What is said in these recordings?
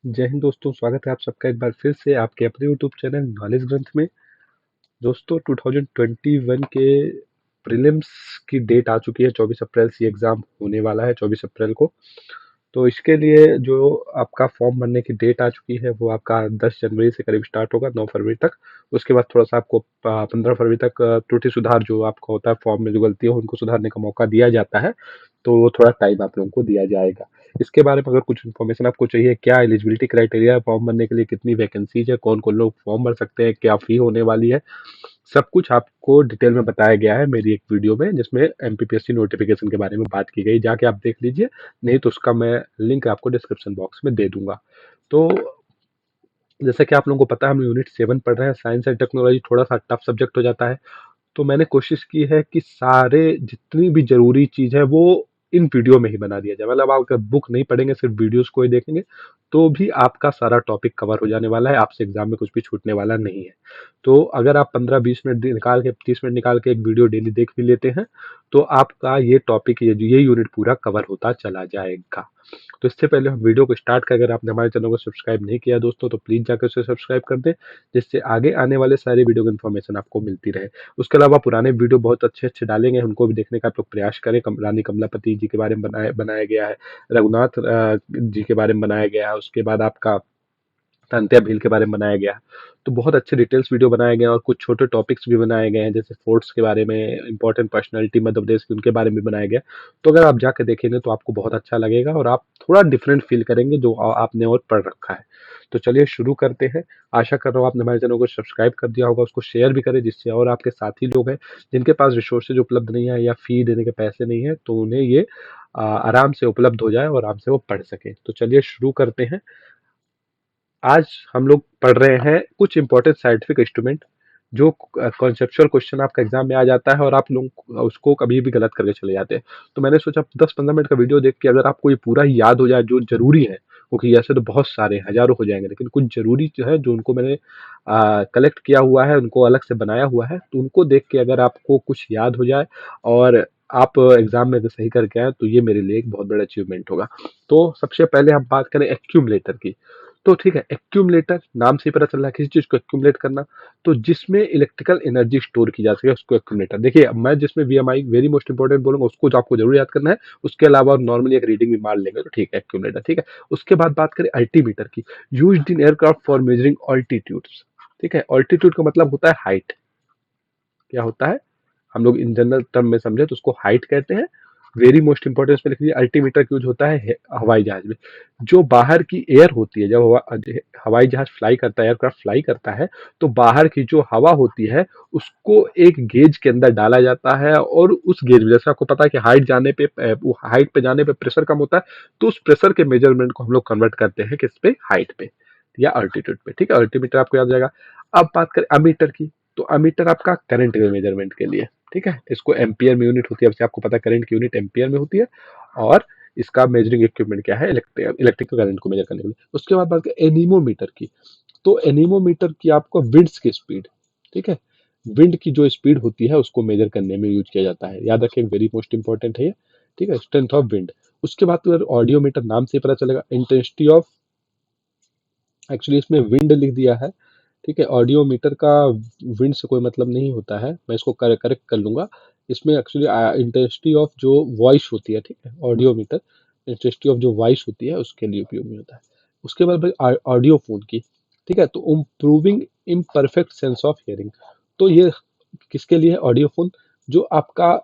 जय हिंद दोस्तों, स्वागत है आप सबका एक बार फिर से आपके अपने यूट्यूब चैनल नॉलेज ग्रंथ में। दोस्तों 2021 के प्रीलिम्स की डेट आ चुकी है। 24 अप्रैल से एग्ज़ाम होने वाला है, 24 अप्रैल को। तो इसके लिए जो आपका फॉर्म भरने की डेट आ चुकी है वो आपका 10 जनवरी से करीब स्टार्ट होगा, 9 फरवरी तक। उसके बाद थोड़ा सा आपको 15 फरवरी तक त्रुटि सुधार जो आपका होता है, फॉर्म में जो गलती हो उनको सुधारने का मौका दिया जाता है। तो वो थोड़ा टाइम आप लोगों को दिया जाएगा। इसके बारे में अगर कुछ इन्फॉर्मेशन आपको चाहिए, क्या एलिजिबिलिटी क्राइटेरिया है फॉर्म भरने के लिए, कितनी वैकेंसीज है, कौन कौन लोग फॉर्म भर सकते हैं, क्या फी होने वाली है, सब कुछ आपको डिटेल में बताया गया है मेरी एक वीडियो में, जिसमें एमपीपीएससी नोटिफिकेशन के बारे में बात की गई। जाके आप देख लीजिए, नहीं तो उसका मैं लिंक आपको डिस्क्रिप्शन बॉक्स में दे दूंगा। तो जैसे कि आप लोगों को पता है, हम यूनिट 7 पढ़ रहे हैं। साइंस एंड टेक्नोलॉजी थोड़ा सा टफ सब्जेक्ट हो जाता है। तो मैंने कोशिश की है कि सारे जितनी भी जरूरी चीज है वो इन वीडियो में ही बना दिया जाए। मतलब आप अगर बुक नहीं पढ़ेंगे, सिर्फ वीडियोस को ही देखेंगे, तो भी आपका सारा टॉपिक कवर हो जाने वाला है। आपसे एग्जाम में कुछ भी छूटने वाला नहीं है। तो अगर आप 15-20 मिनट निकाल के, 30 मिनट निकाल के एक वीडियो डेली देख भी लेते हैं, तो आपका ये टॉपिक, ये यूनिट पूरा कवर होता चला जाएगा। तो इससे पहले हम वीडियो को स्टार्ट कर, अगर आपने हमारे चैनल को सब्सक्राइब नहीं किया दोस्तों, तो प्लीज जाकर उसे सब्सक्राइब कर दें, जिससे आगे आने वाले सारे वीडियो की इन्फॉर्मेशन आपको मिलती रहे। उसके अलावा पुराने वीडियो बहुत अच्छे अच्छे डालेंगे, उनको भी देखने का आप लोग प्रयास करें। रानी कमलापति जी के बारे में बनाया गया है, रघुनाथ जी के बारे में बनाया गया है, उसके बाद आपका तांत्या भील के बारे में बनाया गया है। तो बहुत अच्छे डिटेल्स वीडियो बनाए गए हैं, और कुछ छोटे टॉपिक्स भी बनाए गए हैं, जैसे फोर्ट्स के बारे में, इंपॉर्टेंट पर्सनैलिटी मध्य प्रदेश की, उनके बारे में बनाया गया है। तो अगर आप जाके देखेंगे तो आपको बहुत अच्छा लगेगा, और आप थोड़ा डिफरेंट फील करेंगे जो आपने और पढ़ रखा है। तो चलिए शुरू करते हैं। आशा कर रहा हूँ आपने हमारे चैनल को सब्सक्राइब कर दिया होगा, उसको शेयर भी करें, जिससे और आपके साथी लोग हैं जिनके पास रिसोर्सेज उपलब्ध नहीं है या फी देने के पैसे नहीं है, तो उन्हें ये आराम से उपलब्ध हो जाए और आराम से वो पढ़ सके। तो चलिए शुरू करते हैं। आज हम लोग पढ़ रहे हैं कुछ इंपॉर्टेंट साइंटिफिक इंस्ट्रूमेंट, जो कॉन्सेप्चुअल क्वेश्चन आपका एग्जाम में आ जाता है और आप लोग उसको कभी भी गलत करके चले जाते हैं। तो मैंने सोचा 10-15 मिनट का वीडियो देख के अगर आपको ये पूरा ही याद हो जाए जो जरूरी है, क्योंकि ऐसे तो बहुत सारे हजारों हो जाएंगे, लेकिन कुछ जरूरी जो है, जो उनको मैंने कलेक्ट किया हुआ है, उनको अलग से बनाया हुआ है, तो उनको देख के अगर आपको कुछ याद हो जाए और आप एग्जाम में अगर सही करके आए, तो ये मेरे लिए एक बहुत बड़ा अचीवमेंट होगा। तो सबसे पहले हम बात करें एक्यूमुलेटर की। तो ठीक है, एक्यूमुलेटर नाम से ही पता चल रहा है किसी चीज को एक्यूमुलेट करना। तो जिसमें इलेक्ट्रिकल एनर्जी स्टोर की जा सके उसको एक्यूमुलेटर। देखिए, अब मैं जिसमें वीएमआई वेरी मोस्ट इंपॉर्टेंट बोलूंगा, उसको जो आपको जरूर याद करना है। उसके अलावा नॉर्मली एक रीडिंग भी मार लेंगे तो ठीक है, एक्यूमुलेटर ठीक है। उसके बाद बात करें अल्टीमीटर की। Used in aircraft for measuring altitudes. ठीक है, ऑल्टीट्यूड का मतलब होता है हाइट। क्या होता है, हम लोग इन जनरल टर्म में समझे तो उसको हाइट कहते हैं। वेरी मोस्ट इंपॉर्टेंस में लिख लीजिए, अल्टीमीटर यूज होता है हवाई जहाज में। जो बाहर की एयर होती है, जब हवाई जहाज फ्लाई करता है, एयरक्राफ्ट फ्लाई करता है, तो बाहर की जो हवा होती है उसको एक गेज के अंदर डाला जाता है, और उस गेज में, जैसे आपको पता है कि हाइट जाने पे, हाइट पे जाने पे प्रेशर कम होता है, तो उस प्रेशर के मेजरमेंट को हम लोग कन्वर्ट करते हैं किस पे, हाइट पे या अल्टीट्यूड पे। ठीक है, अल्टीमीटर आपको याद रहेगा। अब बात करें अमीटर की। तो अमीटर आपका करंट के मेजरमेंट के लिए, ठीक है, इसको एम्पियर में यूनिट होती है, वैसे आपको पता है करंट की यूनिट एम्पियर में होती है। और इसका मेजरिंग इक्विपमेंट क्या है, इलेक्ट्रिकल करंट को मेजर करने के लिए। उसके बाद बात करें एनीमोमीटर की। तो एनीमोमीटर की आपको विंड्स की स्पीड, ठीक है, विंड की जो स्पीड होती है उसको मेजर करने में यूज किया जाता है। याद रखें, वेरी मोस्ट इंपॉर्टेंट है ये। ठीक है, स्ट्रेंथ ऑफ विंड। उसके बाद अगर ऑडियोमीटर नाम से ही पता चलेगा, इंटेंसिटी ऑफ, एक्चुअली इसमें विंड लिख दिया है। ठीक है, ऑडियो मीटर का विंड से कोई मतलब नहीं होता है, मैं इसको करेक्ट कर लूंगा। इसमें एक्चुअली इंटेंसिटी ऑफ जो वॉइस होती है, ठीक है, ऑडियो मीटर इंटेंसिटी ऑफ जो वॉइस होती है उसके लिए उपयोग में होता है। उसके बाद भाई ऑडियो फोन की। ठीक है, तो improving imperfect sense of hearing. तो ये किसके लिए है, ऑडियो फोन। जो आपका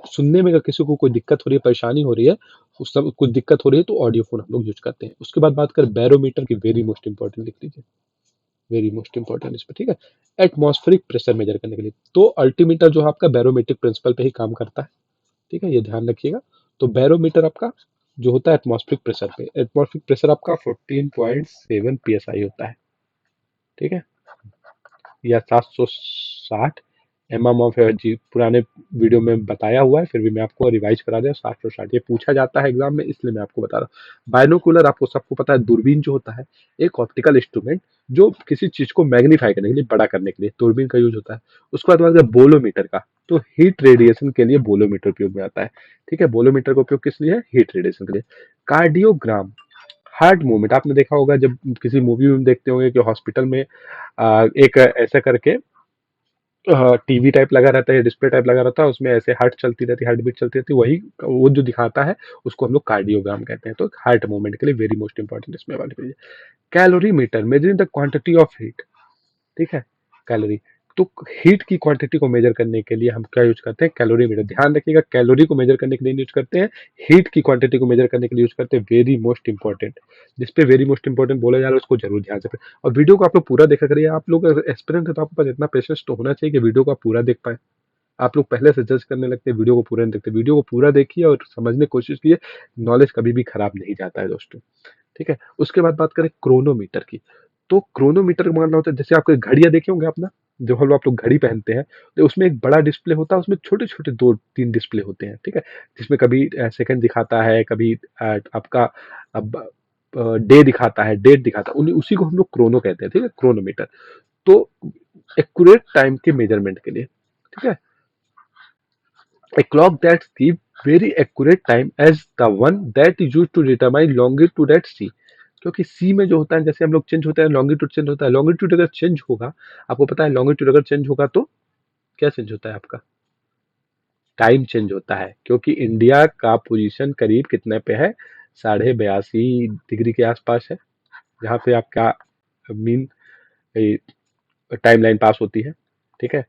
सुनने में अगर किसी को कोई दिक्कत हो रही है, परेशानी हो रही है, उस सब कुछ दिक्कत हो रही है, तो ऑडियो फोन हम लोग यूज करते हैं। उसके बाद बात करें बैरोमीटर की, वेरी मोस्ट इंपॉर्टेंट लिख लीजिए, वेरी मोस्ट इंपॉर्टेंट इस पे। ठीक है, एटमॉस्फेरिक प्रेशर मेजर करने के लिए। तो अल्टीमीटर जो है आपका बैरोमेट्रिक प्रिंसिपल पे ही काम करता है। ठीक है, ये ध्यान रखिएगा। तो बैरोमीटर आपका जो होता है एटमॉस्फेरिक प्रेशर पे, एटमॉस्फेरिक प्रेशर आपका 14.7 psi होता है। ठीक है, या 760 ऑफ एनर्जी, पुराने वीडियो में बताया हुआ है, फिर भी मैं आपको रिवाइज करा दिया। 760 ये पूछा जाता है एग्जाम में, इसलिए मैं आपको बता रहा हूँ। बायनोकुलर आपको सबको पता है, दूरबीन जो होता है, एक ऑप्टिकल इंस्ट्रूमेंट जो किसी चीज को मैग्नीफाई करने के लिए, बड़ा करने के लिए दूरबीन का यूज होता है। उसके बाद बात करें बोलोमीटर का। तो हीट रेडिएशन के लिए बोलोमीटर उपयोग में आता है। ठीक है, बोलोमीटर का उपयोग किस लिए है, हीट रेडिएशन के लिए। कार्डियोग्राम, हार्ट मूवमेंट आपने देखा होगा, जब किसी मूवी में देखते होंगे कि हॉस्पिटल में एक ऐसा करके टीवी टाइप लगा रहता है, डिस्प्ले टाइप लगा रहता है, उसमें ऐसे हार्ट चलती रहती है, हार्ट बीट चलती रहती है, वही वो जो दिखाता है उसको हम लोग कार्डियोग्राम कहते हैं। तो हार्ट मूवमेंट के लिए वेरी मोस्ट इंपॉर्टेंट इसमें वाली चीज। Calorimeter measuring the quantity of heat, ठीक है, कैलोरी। तो हीट की क्वांटिटी को मेजर करने के लिए हम क्या यूज करते हैं, कैलोरी मीटर। ध्यान रखिएगा, कैलोरी को मेजर करने के लिए यूज करते हैं, हीट की क्वांटिटी को मेजर करने के लिए यूज करते हैं। वेरी मोस्ट इंपॉर्टेंट, जिसपे वेरी मोस्ट इंपॉर्टेंट बोला जा रहा है उसको जरूर ध्यान से पढ़ें। और वीडियो को आप लोग पूरा देखा करिए। आप लोग एक्सपीरियंस है तो आपके पास इतना पेशेंस तो होना चाहिए कि वीडियो को आप पूरा देख पाए। आप लोग पहले से जज करने लगते हैं, वीडियो को पूरा नहीं देखते। वीडियो को पूरा देखिए और समझने की कोशिश कीजिए। नॉलेज कभी भी खराब नहीं जाता है दोस्तों, ठीक है। उसके बाद बात करें क्रोनोमीटर की, तो क्रोनोमीटर का मतलब होता है, जैसे आपके घड़ियां देखे होंगे आप ना, जो हम आप लोग घड़ी पहनते हैं, तो उसमें एक बड़ा डिस्प्ले होता है, उसमें छोटे छोटे दो तीन डिस्प्ले होते हैं, ठीक है, जिसमें कभी सेकंड दिखाता है, कभी आपका डे दिखाता है, डेट दिखाता है, उसी को हम लोग क्रोनो कहते हैं, ठीक है, क्रोनोमीटर। तो एक्यूरेट टाइम के मेजरमेंट के लिए, ठीक है, a clock that gives very accurate time as the one that is used to determine longitude at sea। क्योंकि सी में जो होता है, जैसे हम लोग चेंज होता है, लॉन्गिट्यूड चेंज होता है, लॉन्गिट्यूड अगर चेंज होगा, आपको पता है लॉन्गिट्यूड अगर चेंज होगा तो क्या चेंज होता है आपका, टाइम चेंज होता है। क्योंकि इंडिया का पोजीशन करीब कितने पे है, 82.5 डिग्री के आसपास है, जहाँ पे आपका मीन टाइम लाइन पास होती है, ठीक है,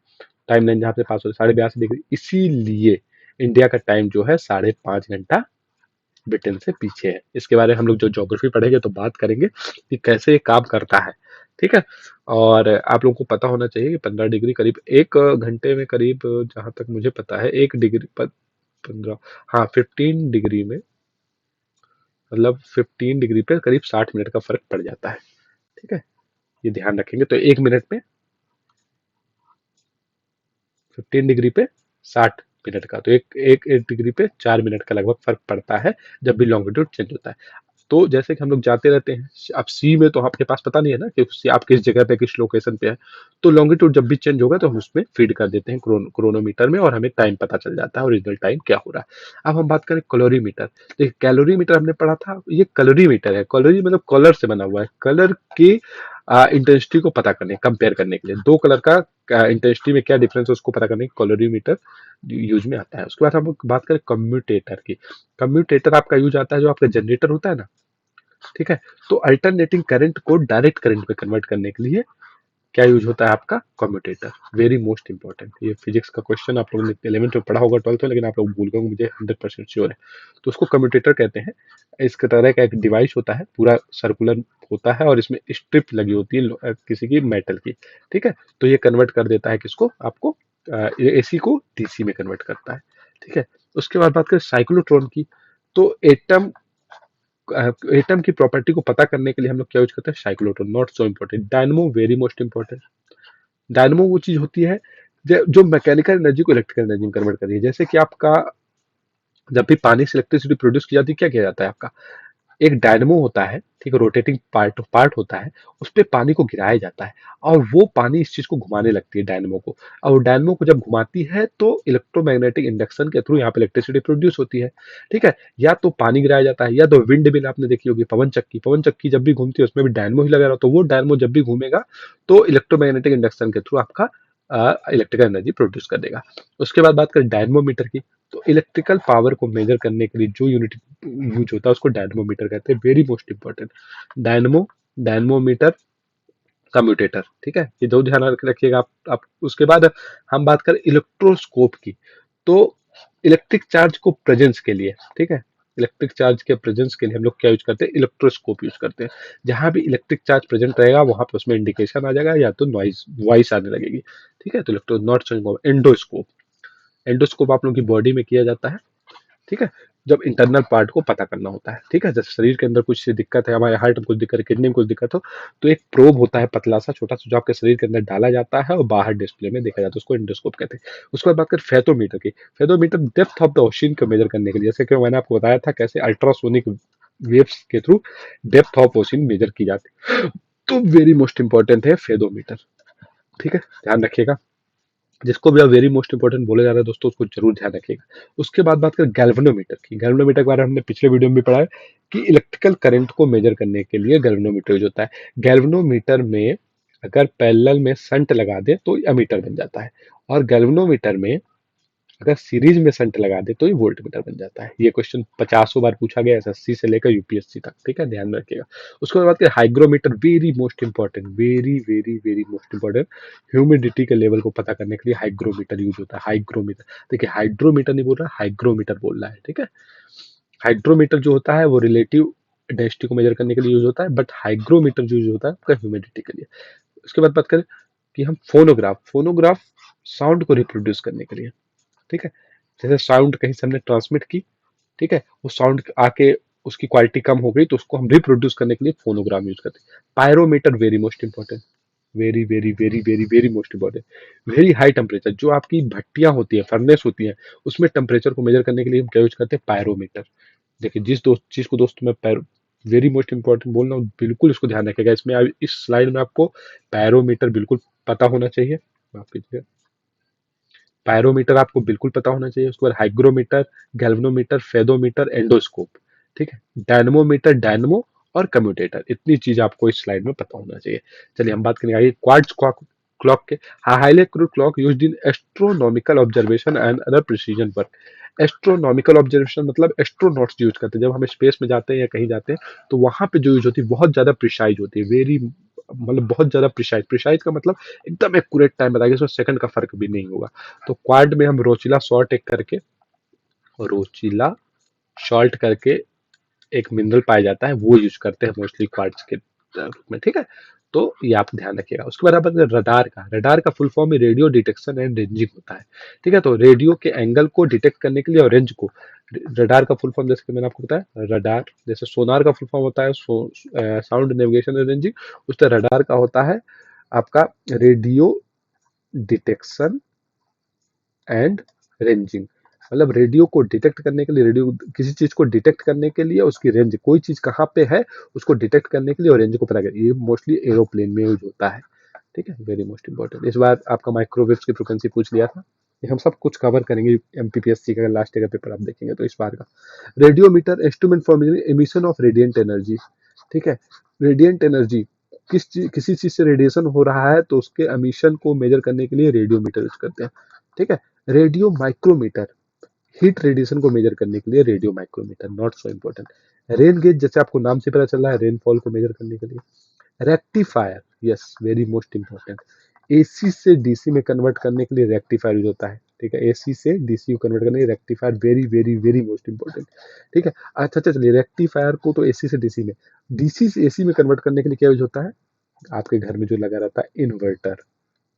टाइम लाइन जहाँ पे पास होती है 82.5 डिग्री, इसीलिए इंडिया का टाइम जो है 5.5 घंटा ब्रिटेन से पीछे है। इसके बारे में हम लोग जो ज्योग्राफी पढ़ेंगे तो बात करेंगे कि कैसे ये काम करता है, ठीक है। और आप लोगों को पता होना चाहिए कि 15 डिग्री करीब एक घंटे में करीब, जहां तक मुझे पता है 1 डिग्री पर 15, हाँ 15 डिग्री में, मतलब 15 डिग्री पे करीब 60 मिनट का फर्क पड़ जाता है, ठीक है। ये ध्यान रखेंगे, तो 1 मिनट में 15 डिग्री पे 60 मिनट का, तो एक डिग्री पे 4 मिनट का लगभग फर्क पड़ता है जब भी लॉन्गिट्यूड चेंज होता है। तो जैसे कि हम लोग जाते रहते हैं, अब सी में तो आपके पास पता नहीं है ना कि आप किस जगह पे किस लोकेशन पे है, तो लॉन्गिट्यूड जब भी चेंज होगा तो हम उसमें फीड कर देते हैं क्रोनोमीटर में, और हमें टाइम पता चल जाता है, ओरिजिनल टाइम क्या हो रहा है। अब हम बात करें कैलोरीमीटर। देखिए कैलोरीमीटर हमने पढ़ा था, ये कैलोरीमीटर है, कैलोरी मतलब कलर से बना हुआ है, कलर की इंटेंसिटी को पता करने, कंपेयर करने के लिए, दो कलर का इंटेंसिटी में क्या डिफरेंस है उसको पता करने के कैलोरीमीटर यूज में आता है। उसके बाद हम बात करें कम्यूटेटर की। कम्यूटेटर आपका यूज आता है, जो आपका जनरेटर होता है ना, ठीक है, तो अल्टरनेटिंग करंट को डायरेक्ट करंट में कन्वर्ट करने के लिए क्या यूज होता है आपका, कम्यूटेटर। वेरी मोस्ट इंपॉर्टेंट, ये फिजिक्स का क्वेश्चन आप लोगों ने 11th में पढ़ा होगा, 12th में, लेकिन आप लोग भूल गए, मुझे 100% श्योर है। तो उसको कम्यूटेटर कहते हैं। इस तरह का एक डिवाइस होता है, पूरा सर्कुलर होता है, और इसमें स्ट्रिप लगी होती है किसी की मेटल की, ठीक है। तो ये कन्वर्ट कर देता है किसको, आपको एसी को डीसी में कन्वर्ट करता है, ठीक है। उसके बाद बात करें साइक्लोट्रॉन की, तो एटम की प्रॉपर्टी को पता करने के लिए हम लोग क्या यूज करते हैं, cyclotron. Not so important, dynamo very most important. Dynamo वो चीज होती है जो मैकेनिकल एनर्जी को इलेक्ट्रिकल एनर्जी में कन्वर्ट कर रही है। जैसे कि आपका जब भी पानी से इलेक्ट्रिसिटी प्रोड्यूस की जाती है, क्या किया जाता है आपका, एक डायनमो होता है, ठीक है, रोटेटिंग पार्ट होता है, उस पे पानी को गिराया जाता है, और वो पानी इस चीज को घुमाने लगती है डायनमो को, और डायनमो को जब घुमाती है तो इलेक्ट्रोमैग्नेटिक इंडक्शन के थ्रू यहाँ पे इलेक्ट्रिसिटी प्रोड्यूस होती है, ठीक है। या तो पानी गिराया जाता है, या तो विंड मिल आपने देखी होगी, पवन चक्की जब भी घूमती है उसमें भी डायनमो ही लगा रहा, तो वो डायनमो जब भी घूमेगा तो इलेक्ट्रोमैग्नेटिक इंडक्शन के थ्रू आपका इलेक्ट्रिकल एनर्जी प्रोड्यूस कर देगा। उसके बाद बात करें डायनमोमीटर की, तो इलेक्ट्रिकल पावर को मेजर करने के लिए जो यूनिट यूज होता है उसको डायनमोमीटर कहते हैं। Very most important, dynamo, dynamometer, commutator, ठीक है, ये दो ध्यान रखिएगा आप। उसके बाद हम बात करें इलेक्ट्रोस्कोप की, तो इलेक्ट्रिक चार्ज को प्रेजेंस के लिए, ठीक है, इलेक्ट्रिक चार्ज के प्रेजेंस के लिए हम लोग क्या यूज करते हैं, इलेक्ट्रोस्कोप यूज करते हैं। जहां भी इलेक्ट्रिक चार्ज प्रेजेंट रहेगा वहां पे उसमें इंडिकेशन आ जाएगा, या तो नॉइज वॉइस आने लगेगी, ठीक है। तो इलेक्ट्रो नॉट एंडोस्कोप, एंडोस्कोप आप लोगों की बॉडी में किया जाता है, ठीक है, जब इंटरनल पार्ट को पता करना होता है, ठीक है। जैसे शरीर के अंदर कुछ दिक्कत है, हमारे हार्ट में कुछ दिक्कत है, किडनी में कुछ दिक्कत हो, तो एक प्रोब होता है पतला सा छोटा सा, जो आपके शरीर के अंदर डाला जाता है और बाहर डिस्प्ले में देखा जाता है, उसको एंडोस्कोप कहते हैं। उसके बाद बात करें फेथोमीटर की, फेथोमीटर डेप्थ ऑफ द ओशन को मेजर करने के लिए, जैसे कि मैंने आपको बताया था कैसे अल्ट्रासोनिक वेव्स के through depth of ocean measure की जाती है। तो वेरी मोस्ट इंपॉर्टेंट है फेथोमीटर, ठीक है, ध्यान रखिएगा। जिसको भी अब वेरी मोस्ट इंपॉर्टेंट बोला जा रहा है दोस्तों, उसको जरूर ध्यान रखिएगा। उसके बाद बात करें गैल्वेनोमीटर की, गैल्वेनोमीटर के बारे में हमने पिछले वीडियो में भी पढ़ा है कि इलेक्ट्रिकल करंट को मेजर करने के लिए गैल्वेनोमीटर यूज होता है। गैल्वेनोमीटर में अगर पैरेलल में शंट लगा दे तो अमीटर बन जाता है, और गैल्वेनोमीटर में अगर सीरीज में शंट लगा दे तो ये वोल्ट मीटर बन जाता है। ये क्वेश्चन 50 बार पूछा गया एसएससी से लेकर यूपीएससी तक, ठीक है, ध्यान में रखिएगा। उसके बाद बात करें hygrometer, very most important, very very very most important. Humidity के लेवल को पता करने के लिए हाइग्रोमीटर यूज होता है। हाइग्रोमीटर, देखिए हाइड्रोमीटर नहीं बोल रहा, हाइग्रोमीटर बोल रहा है, ठीक है। हाइड्रोमीटर जो होता है वो रिलेटिव डेंसिटी को मेजर करने के लिए यूज होता है, बट हाइग्रोमीटर जो यूज होता है आपका ह्यूमिडिटी के लिए। उसके बाद बात करें कि हम फोनोग्राफ, फोनोग्राफ साउंड को रिप्रोड्यूस करने के लिए, ठीक है। जैसे साउंड कहीं से हमने ट्रांसमिट की, ठीक है, वो साउंड आके उसकी क्वालिटी कम हो गई तो उसको हम रिप्रोड्यूस करने के लिए फोनोग्राम यूज करते हैं। Pyrometer very most important, very very very very very most important. Very high temperature, जो आपकी भट्टियां होती है, फर्नेस होती है, उसमें टेम्परेचर को मेजर करने के लिए हम क्या यूज करते हैं, पायरोमीटर। देखिए जिस दोस्त चीज को दोस्तों मैं पैर वेरी मोस्ट इंपॉर्टेंट बोल रहा हूँ, बिल्कुल इसको ध्यान रखेगा। इसमें इस स्लाइड में आपको पैरोमीटर बिल्कुल पता होना चाहिए, माफ कीजिएगा, पायरोमीटर आपको बिल्कुल पता होना चाहिए। उसके बाद हाइग्रोमीटर, गैल्वेनोमीटर, फेदोमीटर, एंडोस्कोप, ठीक है, डायनमोमीटर, डायनमो और कम्यूटेटर, इतनी चीज आपको इस स्लाइड में पता होना चाहिए। चलिए हम बात करेंगे आगे क्वार्ट्ज क्लॉक के। Highly accurate clock used in astronomical observation and other precision work. Astronomical observation मतलब एस्ट्रोनॉट्स यूज करते हैं, जब हम स्पेस में जाते हैं या कहीं जाते हैं तो वहां पे जो यूज होती है बहुत ज्यादा प्रिसाइज होती है, वेरी मतलब बहुत ज्यादा प्रिसाइज। प्रिसाइज का मतलब एकदम एक्यूरेट टाइम बताएगा, इसमें सेकंड का फर्क भी नहीं होगा। तो क्वाड में हम रोचिला सॉल्ट एक करके, रोचिला सॉल्ट करके एक मिनरल पाया जाता है, वो यूज करते हैं मोस्टली क्वार्ट्ज के रूप में, ठीक है। तो ये आप ध्यान रखिएगा। उसके बाद आप रडार का, रडार का full form radio detection and ranging होता है, ठीक है। तो रेडियो के एंगल को डिटेक्ट करने के लिए और रेंज को, रडार का फुल फॉर्म जैसे कि मैंने आपको बताया, रडार जैसे सोनार का फुल फॉर्म होता है साउंड नेविगेशन एंड रेंजिंग, उस तरह रडार का होता है आपका रेडियो डिटेक्शन एंड रेंजिंग। मतलब रेडियो को डिटेक्ट करने के लिए, रेडियो किसी चीज को डिटेक्ट करने के लिए उसकी रेंज, कोई चीज कहाँ पे है उसको डिटेक्ट करने के लिए और रेंज को पता करें, ये मोस्टली एरोप्लेन में यूज होता है, ठीक है, वेरी मोस्ट इंपॉर्टेंट। इस बार आपका माइक्रोवेव्स की फ्रिक्वेंसी पूछ लिया था, ये हम सब कुछ कवर करेंगे एमपीपीएससी का लास्ट ईयर का पेपर आप देखेंगे तो। इस बार का radiometer, instrument for emission of radiant energy, ठीक है। रेडिएंट एनर्जी किसी चीज से रेडिएशन हो रहा है तो उसके एमिशन को मेजर करने के लिए रेडियोमीटर यूज करते हैं, ठीक है। रेडियो माइक्रोमीटर, हीट रेडिएशन को मेजर करने के लिए radio micrometer, not so important. Rain gauge, जैसे आपको नाम से पता चल रहा है, रेनफॉल को मेजर करने के लिए। Rectifier, yes very most important, AC से डीसी में कन्वर्ट करने के लिए रेक्टिफायर यूज होता है, ठीक है। एसी से डीसी को कन्वर्ट करने के लिए rectifier, very very very most important, ठीक है। अच्छा चलिए, रेक्टिफायर को तो एसी से डीसी में, डीसी से एसी में कन्वर्ट करने के लिए क्या यूज होता है, आपके घर में जो लगा रहता है इन्वर्टर।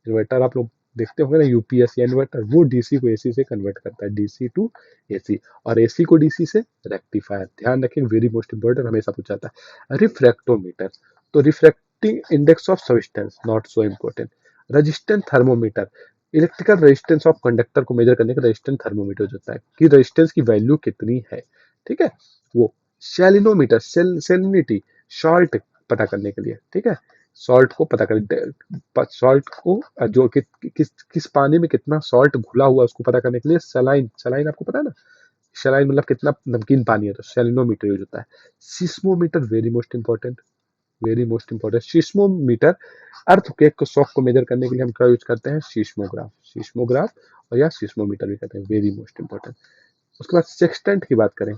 इन्वर्टर आप लोग देखते होंगे ना, यूपीएस या इन्वर्टर, वो डीसी को एसी से कन्वर्ट करता है, डीसी टू एसी, और एसी को डीसी से रेक्टिफायर। ध्यान रखें, वेरी मोस्ट इंपॉर्टेंट, हमेशा पूछा जाता है। रिफ्रैक्टोमीटर, तो refracting index of substance, not so important. Resistance thermometer, electrical resistance of conductor को मेजर करने का रेजिस्टेंस थर्मोमीटर होता है, कि रेजिस्टेंस की वैल्यू कितनी है, ठीक है वो। सैलिनोमीटर, सेलिनिटी, सॉल्ट पता करने के लिए, ठीक है, सॉल्ट को पता कर, सॉल्ट को जो किस पानी में कितना सॉल्ट घुला हुआ है उसको पता करने के लिए सलाइन, सलाइन आपको पता है ना, सलाइन मतलब कितना नमकीन पानी है, तो सैलिनोमीटर यूज होता है। Seismometer, very most important, very most important. Seismometer, earthquake को शॉक को मेजर करने के लिए हम क्या यूज करते हैं, सिस्मोग्राफ, सिस्मोग्राफ और या सिस्मोमीटर भी कहते हैं, वेरी मोस्ट इंपॉर्टेंट। उसके बाद सेक्सटेंट की बात करें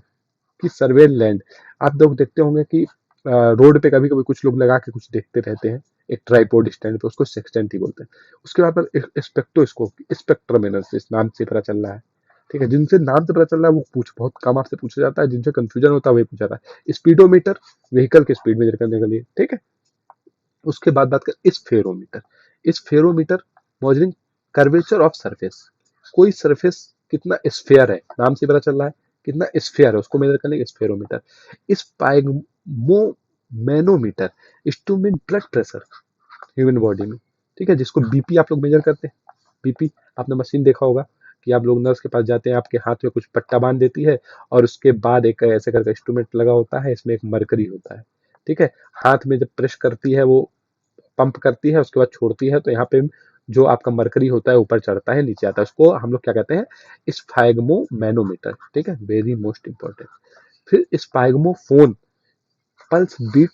कि सर्वेल लैंड, आप लोग देखते होंगे कि रोड पे कभी कभी कुछ लोग लगा के कुछ देखते रहते हैं एक ट्राइपॉड स्टैंड पे, उसको सेक्सटेंट ही बोलते हैं। उसके बाद स्पेक्ट्रोस्कोप, स्पेक्ट्रम एनालिसिस, नाम से पता चल रहा है, ठीक है। जिनसे नाम से पता चल रहा है वो बहुत कम आपसे पूछा जाता है, जिनसे कंफ्यूजन होता है वही पूछा जाता है। स्पीडोमीटर, व्हीकल की स्पीड मेजर करने के लिए, ठीक है। उसके बाद बात करें spherometer, spherometer modelling curvature of surface, कोई सरफेस कितना स्फेयर है, नाम से पता चल रहा है कितना स्फेयर है, उसको मेजर करने के spherometer. Sphygmomanometer, instrument blood pressure human body में, ठीक है, जिसको बीपी आप लोग मेजर करते हैं। बीपी आपने मशीन देखा होगा कि आप लोग नर्स के पास जाते हैं, आपके हाथ में कुछ पट्टा बांध देती है और उसके बाद एक ऐसे करके इंस्ट्रूमेंट लगा होता है, इसमें एक मरकरी होता है, ठीक है। हाथ में जब प्रेस करती है वो पंप करती है, उसके बाद छोड़ती है, तो यहाँ पे जो आपका मरकरी होता है ऊपर चढ़ता है नीचे आता है, उसको हम लोग क्या कहते हैं, स्फैग्मो मैनोमीटर, ठीक है, वेरी मोस्ट इंपॉर्टेंट। फिर sphygmophone, pulse beat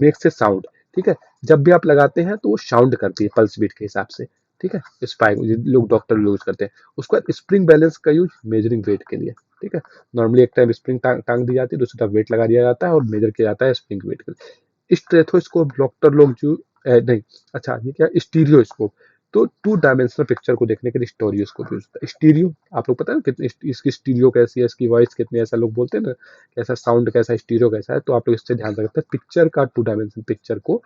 makes a sound, ठीक है। जब भी आप लगाते हैं तो वो साउंड करती है पल्स बीट के हिसाब से, ठीक है। स्पाइक लोग डॉक्टर यूज करते हैं। उसके बाद स्प्रिंग बैलेंस का यूज मेजरिंग वेट के लिए, ठीक है। नॉर्मली एक टाइम स्प्रिंग टांग दी जाती है, दूसरी तरफ वेट लगा दिया जाता है और मेजर किया जाता है स्प्रिंग वेट के लिए। स्टेथोस्कोप डॉक्टर लोग जो नहीं, अच्छा ये क्या, स्टीरियोस्कोप, तो टू डायमेंशनल पिक्चर को देखने के लिए स्टीरियोस्कोप यूज होता है। स्टीरियो आप लोग पता है ना कितनी इसकी स्टीरियो कैसी है, इसकी वॉइस कितनी है, ऐसा लोग बोलते हैं ना, कैसा साउंड कैसा है, स्टीरियो कैसा है, तो आप लोग इससे ध्यान रखते हैं पिक्चर का, टू डायमेंशन पिक्चर को,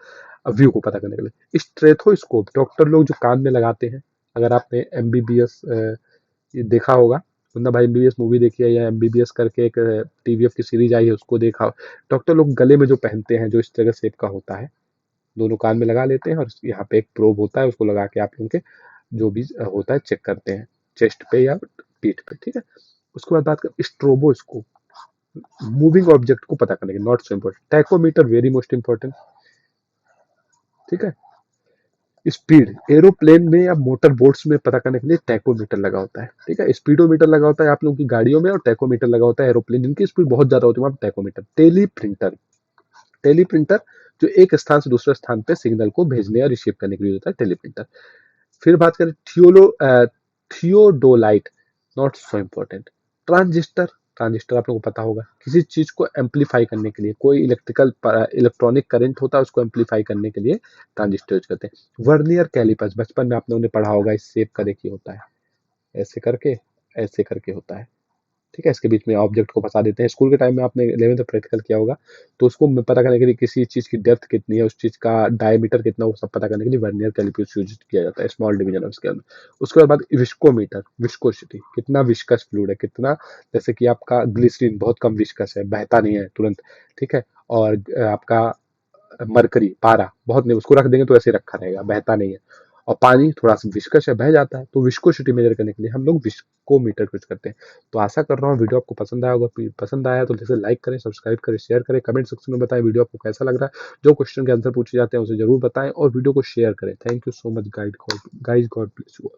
व्यू को पता करने के लिए। स्ट्रेथोस्कोप डॉक्टर लोग जो कान में लगाते हैं, अगर आपने एमबीबीएस ये देखा होगा, मुन्ना भाई एमबीबीएस मूवी देखी है, या एमबीबीएस करके एक टीवीएफ की सीरीज आई है उसको देखा हो। डॉक्टर लोग गले में जो पहनते हैं जो इस तरह शेप का होता है, दोनों कान में लगा लेते हैं और यहाँ पे एक प्रोब होता है, उसको लगा के आप लोगों के जो भी होता है चेक करते हैं चेस्ट पे या पीठ पे, ठीक है। उसके बाद बात कर स्ट्रोबोस्कोप, मूविंग ऑब्जेक्ट को पता करने के, not so important. Tachometer very most important, ठीक है। स्पीड एरोप्लेन में या मोटर बोट्स में पता करने के लिए टैकोमीटर लगा होता है, ठीक है। स्पीडोमीटर लगा होता है आप लोगों की गाड़ियों में, और टैकोमीटर लगा होता है एरोप्लेन जिनकी स्पीड बहुत ज्यादा होती है वहां टैकोमीटर। टेलीप्रिंटर, टेलीप्रिंटर जो एक स्थान से दूसरे स्थान पे सिग्नल को भेजने या रिसीव करने के लिए होता है टेलीप्रिंटर। फिर बात करें theodolite, not so important. Transistor, transistor आप लोगों को पता होगा, किसी चीज को एम्पलीफाई करने के लिए, कोई इलेक्ट्रॉनिक करंट होता है उसको एम्पलीफाई करने के लिए ट्रांजिस्टर यूज करते हैं। वर्नियर कैलिपर्स, बचपन में आप लोगों ने पढ़ा होगा, इस शेप का देखिए होता है, ऐसे करके, ऐसे करके होता है, ठीक है। इसके बीच में ऑब्जेक्ट को फंसा देते हैं। स्कूल के टाइम में आपने 11th में प्रैक्टिकल किया होगा, तो उसको पता करने के लिए किसी चीज की डेप्थ कितनी है, उस चीज का डायमीटर कितना, वो सब पता करने के लिए वर्नियर कैलिपर्स यूज किया जाता है, स्मॉल डिवीजन ऑफ स्केल में। उसके बाद विस्कोमीटर, विस्कोसिटी, कितना विस्कस फ्लूइड है, कितना, जैसे कि आपका ग्लिसरीन बहुत कम विस्कस है, बहता नहीं है तुरंत, ठीक है। और आपका मरकरी, पारा बहुत नहीं, उसको रख देंगे तो ऐसे रखा रहेगा, बहता नहीं है। और पानी थोड़ा सा विस्कस है, बह जाता है, तो विस्कोसिटी मेजर करने के लिए हम लोग विस्कोमीटर यूज करते हैं। तो आशा कर रहा हूँ वीडियो आपको पसंद आया होगा। पसंद आया तो जैसे लाइक करें, सब्सक्राइब करें, शेयर करें, कमेंट सेक्शन में बताएं वीडियो आपको कैसा लग रहा है। जो क्वेश्चन के आंसर पूछे जाते हैं उसे जरूर बताएं और वीडियो को शेयर करें। Thank you so much guide, guys, God bless you.